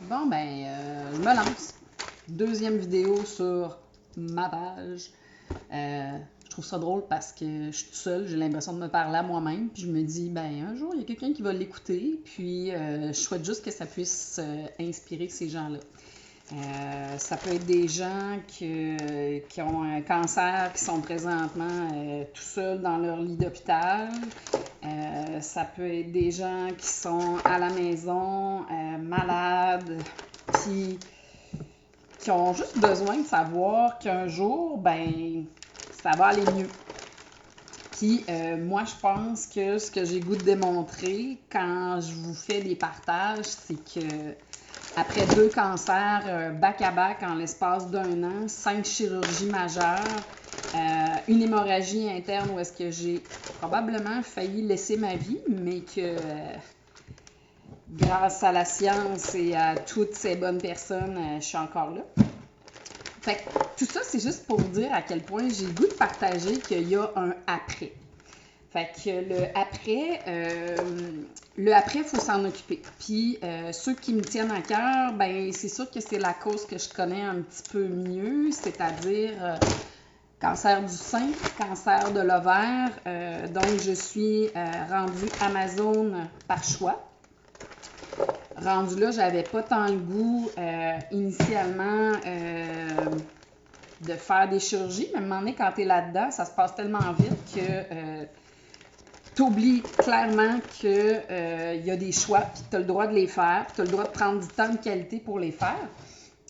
Bon, ben, je me lance. Deuxième vidéo sur ma page. Je trouve ça drôle parce que je suis toute seule, j'ai l'impression de me parler à moi-même. Puis je me dis, ben, un jour, il y a quelqu'un qui va l'écouter. Puis je souhaite juste que ça puisse inspirer ces gens-là. Ça peut être des gens qui ont un cancer, qui sont présentement tout seuls dans leur lit d'hôpital. Ça peut être des gens qui sont à la maison, malades, puis qui ont juste besoin de savoir qu'un jour, ben, ça va aller mieux. Puis moi, je pense que ce que j'ai goût de démontrer quand je vous fais les partages, c'est que après 2 cancers back-à-back en l'espace d'1 an, 5 chirurgies majeures, une hémorragie interne où est-ce que j'ai probablement failli laisser ma vie, mais que grâce à la science et à toutes ces bonnes personnes, je suis encore là. Fait que tout ça, c'est juste pour vous dire à quel point j'ai le goût de partager qu'il y a un après. Fait que le après, il faut s'en occuper. Puis ceux qui me tiennent à cœur, ben c'est sûr que c'est la cause que je connais un petit peu mieux, c'est-à-dire cancer du sein, cancer de l'ovaire. Donc je suis rendue Amazon par choix. Rendu là, j'avais pas tant le goût initialement de faire des chirurgies, mais à un moment donné, quand tu es là-dedans, ça se passe tellement vite que tu oublies clairement qu'il y a des choix, puis tu as le droit de les faire, puis tu as le droit de prendre du temps de qualité pour les faire.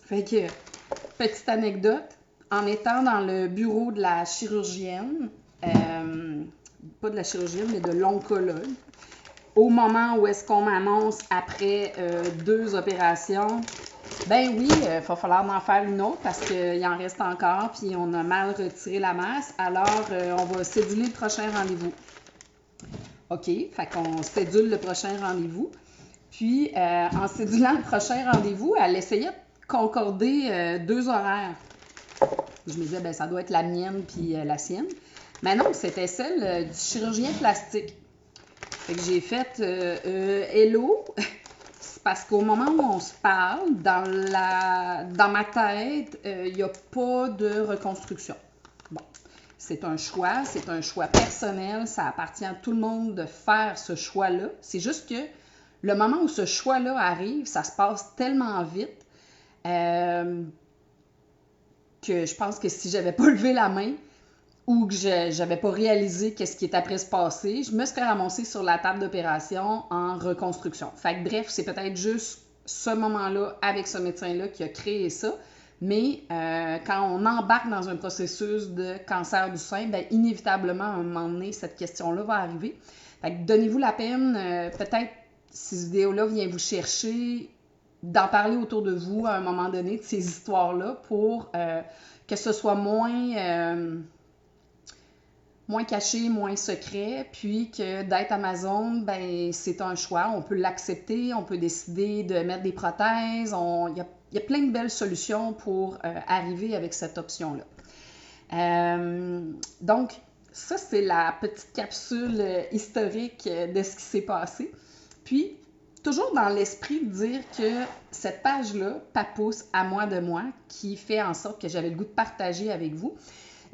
Fait que, petite anecdote, en étant dans le bureau de la chirurgienne, pas de la chirurgienne, mais de l'oncologue, au moment où est-ce qu'on m'annonce après 2 opérations, ben oui, il va falloir en faire une autre parce qu'il en reste encore, puis on a mal retiré la masse. Alors, on va céduler le prochain rendez-vous. OK, fait qu'on cédule le prochain rendez-vous. Puis, en cédulant le prochain rendez-vous, elle essayait de concorder 2 horaires. Je me disais, ben ça doit être la mienne puis la sienne. Mais non, c'était celle du chirurgien plastique. Fait que j'ai fait hello, c'est parce qu'au moment où on se parle, dans ma tête, il n'y a pas de reconstruction. Bon, c'est un choix personnel, ça appartient à tout le monde de faire ce choix-là. C'est juste que le moment où ce choix-là arrive, ça se passe tellement vite que je pense que si j'avais pas levé la main, ou que je n'avais pas réalisé qu'est-ce qui est après se passer, je me serais ramassée sur la table d'opération en reconstruction. Fait que bref, c'est peut-être juste ce moment-là avec ce médecin-là qui a créé ça, mais quand on embarque dans un processus de cancer du sein, bien, inévitablement, à un moment donné, cette question-là va arriver. Fait que donnez-vous la peine, peut-être, si cette vidéo-là vient vous chercher, d'en parler autour de vous à un moment donné, de ces histoires-là, pour que ce soit moins caché, moins secret, puis que d'être Amazon, ben c'est un choix, on peut l'accepter, on peut décider de mettre des prothèses, il y a plein de belles solutions pour arriver avec cette option-là. Donc, ça, c'est la petite capsule historique de ce qui s'est passé. Puis, toujours dans l'esprit de dire que cette page-là, Papousse à moi de moi, qui fait en sorte que j'avais le goût de partager avec vous,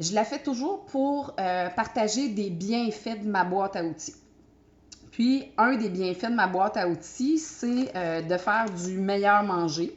je la fais toujours pour partager des bienfaits de ma boîte à outils. Puis, un des bienfaits de ma boîte à outils, c'est de faire du meilleur manger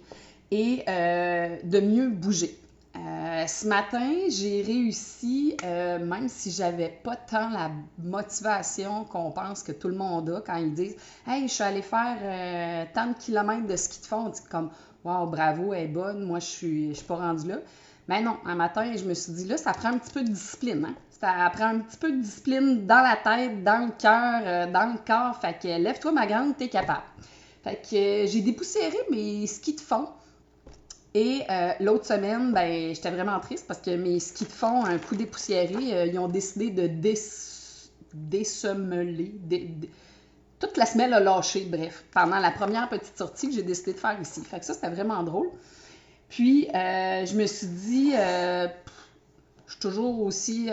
et de mieux bouger. Ce matin, j'ai réussi, même si j'avais pas tant la motivation qu'on pense que tout le monde a quand ils disent « Hey, je suis allée faire tant de kilomètres de ski de fond. » On dit comme « Wow, bravo, elle est bonne, moi je suis pas rendue là. » Mais non, un matin, je me suis dit là, ça prend un petit peu de discipline, hein? Ça prend un petit peu de discipline dans la tête, dans le cœur, dans le corps. Fait que lève-toi, ma grande, t'es capable. Fait que j'ai dépoussiéré mes skis de fond. Et l'autre semaine, ben, j'étais vraiment triste parce que mes skis de fond, un coup dépoussiéré, ils ont décidé de désemeler. Toute la semelle a lâché, bref, pendant la première petite sortie que j'ai décidé de faire ici. Fait que ça, c'était vraiment drôle. Puis, je me suis dit, je suis toujours aussi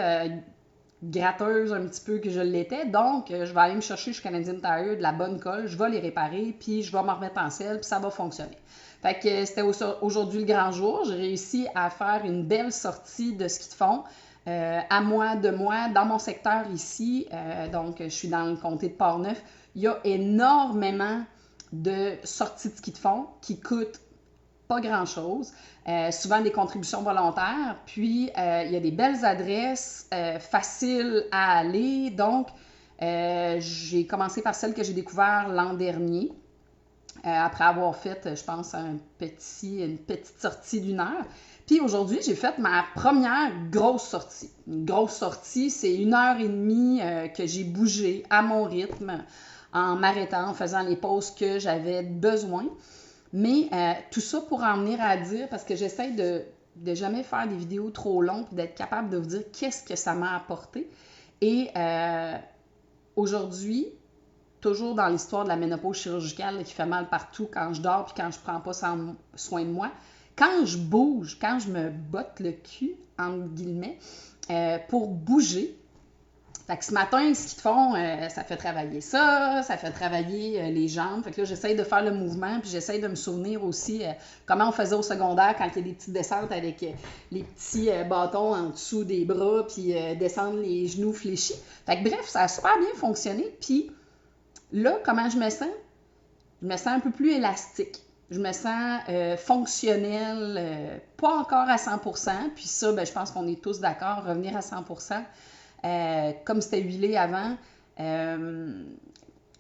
gratteuse un petit peu que je l'étais. Donc, je vais aller me chercher chez Canadian Tire de la bonne colle, je vais les réparer, puis je vais m'en remettre en selle, puis ça va fonctionner. Fait que c'était aujourd'hui le grand jour. J'ai réussi à faire une belle sortie de ski de fond. À moi, de moi, dans mon secteur ici, donc je suis dans le comté de Portneuf, il y a énormément de sorties de ski de fond qui coûtent pas grand-chose, souvent des contributions volontaires, puis il y a des belles adresses, faciles à aller, donc j'ai commencé par celle que j'ai découvert l'an dernier, après avoir fait, je pense, une petite sortie d'1 heure. Puis aujourd'hui, j'ai fait ma première grosse sortie. Une grosse sortie, c'est 1 heure et demie que j'ai bougé à mon rythme, en m'arrêtant, en faisant les pauses que j'avais besoin. Mais tout ça pour en venir à dire, parce que j'essaie de jamais faire des vidéos trop longues, d'être capable de vous dire qu'est-ce que ça m'a apporté. Et aujourd'hui, toujours dans l'histoire de la ménopause chirurgicale qui fait mal partout quand je dors puis quand je prends pas soin de moi, quand je bouge, quand je me botte le cul, entre guillemets, pour bouger. Fait que ce matin, le ski de fond, ça fait travailler ça fait travailler les jambes. Fait que là, j'essaye de faire le mouvement, puis j'essaye de me souvenir aussi comment on faisait au secondaire quand il y a des petites descentes avec les petits bâtons en dessous des bras, puis descendre les genoux fléchis. Fait que bref, ça a super bien fonctionné. Puis là, comment je me sens? Je me sens un peu plus élastique. Je me sens fonctionnelle, pas encore à 100%. Puis ça, ben, je pense qu'on est tous d'accord, revenir à 100%. Comme c'était huilé avant,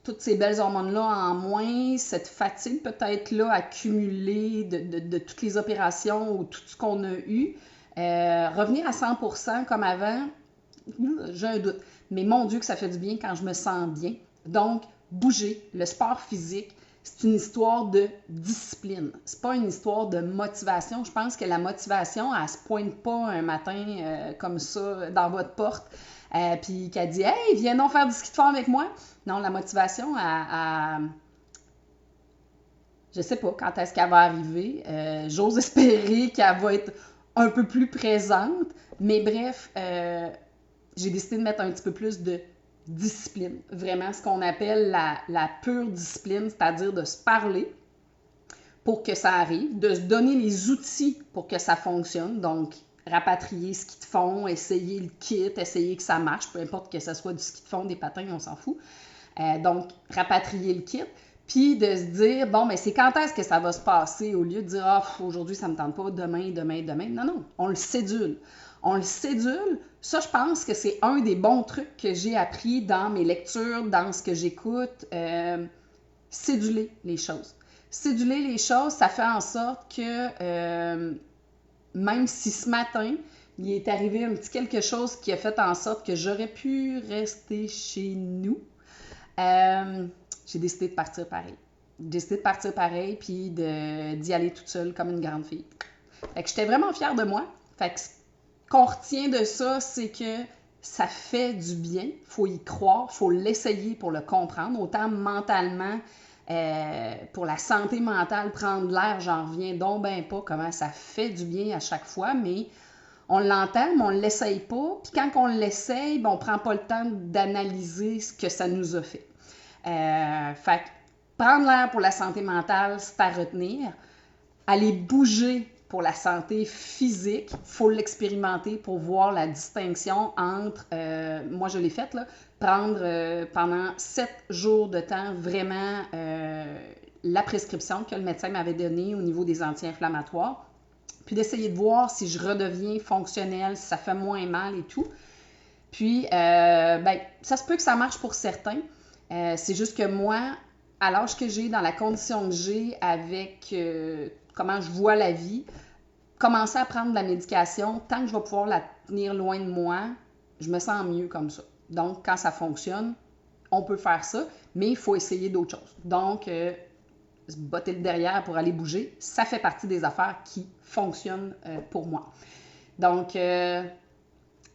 toutes ces belles hormones-là en moins, cette fatigue peut-être là accumulée de toutes les opérations ou tout ce qu'on a eu, revenir à 100% comme avant, j'ai un doute. Mais mon Dieu que ça fait du bien quand je me sens bien. Donc, bouger, le sport physique, c'est une histoire de discipline. C'est pas une histoire de motivation. Je pense que la motivation, elle se pointe pas un matin comme ça dans votre porte, puis qu'elle dit « Hey, viens donc faire du ski de fond avec moi! » Non, la motivation, je sais pas quand est-ce qu'elle va arriver. J'ose espérer qu'elle va être un peu plus présente. Mais bref, j'ai décidé de mettre un petit peu plus de discipline. Vraiment, ce qu'on appelle la pure discipline, c'est-à-dire de se parler pour que ça arrive, de se donner les outils pour que ça fonctionne. Donc, rapatrier ce ski de fond, essayer le kit, essayer que ça marche, peu importe que ce soit du ski de fond, des patins, on s'en fout. Donc, rapatrier le kit, puis de se dire, bon, mais c'est quand est-ce que ça va se passer, au lieu de dire, ah, aujourd'hui, ça me tente pas, demain. Non, non, on le cédule. On le cédule. Ça, je pense que c'est un des bons trucs que j'ai appris dans mes lectures, dans ce que j'écoute. Céduler les choses. Céduler les choses, ça fait en sorte que même si ce matin, il est arrivé un petit quelque chose qui a fait en sorte que j'aurais pu rester chez nous, j'ai décidé de partir pareil. J'ai décidé de partir pareil puis d'y aller toute seule comme une grande fille. Fait que j'étais vraiment fière de moi. Fait que qu'on retient de ça, c'est que ça fait du bien. Il faut y croire, il faut l'essayer pour le comprendre, autant mentalement, pour la santé mentale, prendre l'air, j'en reviens donc ben pas comment ça fait du bien à chaque fois, mais on l'entend, mais on ne l'essaye pas. Puis quand on l'essaye, ben on ne prend pas le temps d'analyser ce que ça nous a fait. Fait que prendre l'air pour la santé mentale, c'est à retenir. Aller bouger pour la santé physique, il faut l'expérimenter pour voir la distinction entre, moi je l'ai faite, là, prendre pendant 7 jours de temps vraiment la prescription que le médecin m'avait donnée au niveau des anti-inflammatoires, puis d'essayer de voir si je redeviens fonctionnelle, si ça fait moins mal et tout. Puis, ben, ça se peut que ça marche pour certains. C'est juste que moi, à l'âge que j'ai, dans la condition que j'ai, avec comment je vois la vie, commencer à prendre de la médication, tant que je vais pouvoir la tenir loin de moi, je me sens mieux comme ça. Donc, quand ça fonctionne, on peut faire ça, mais il faut essayer d'autres choses. Donc, se botter le derrière pour aller bouger, ça fait partie des affaires qui fonctionnent pour moi. Donc,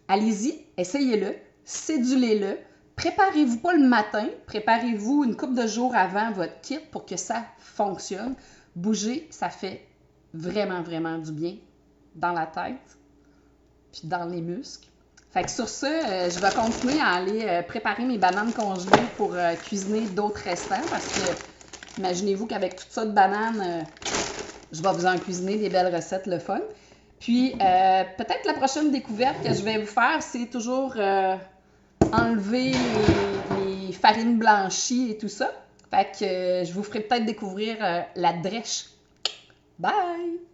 allez-y, essayez-le, cédulez-le. Préparez-vous pas le matin, préparez-vous une couple de jours avant votre kit pour que ça fonctionne. Bouger, ça fait vraiment, vraiment du bien dans la tête puis dans les muscles. Fait que sur ça, je vais continuer à aller préparer mes bananes congelées pour cuisiner d'autres restants parce que imaginez-vous qu'avec toute ça de bananes, je vais vous en cuisiner des belles recettes, le fun. Puis peut-être la prochaine découverte que je vais vous faire, c'est toujours enlever les farines blanchies et tout ça. Fait que je vous ferai peut-être découvrir la drèche. Bye!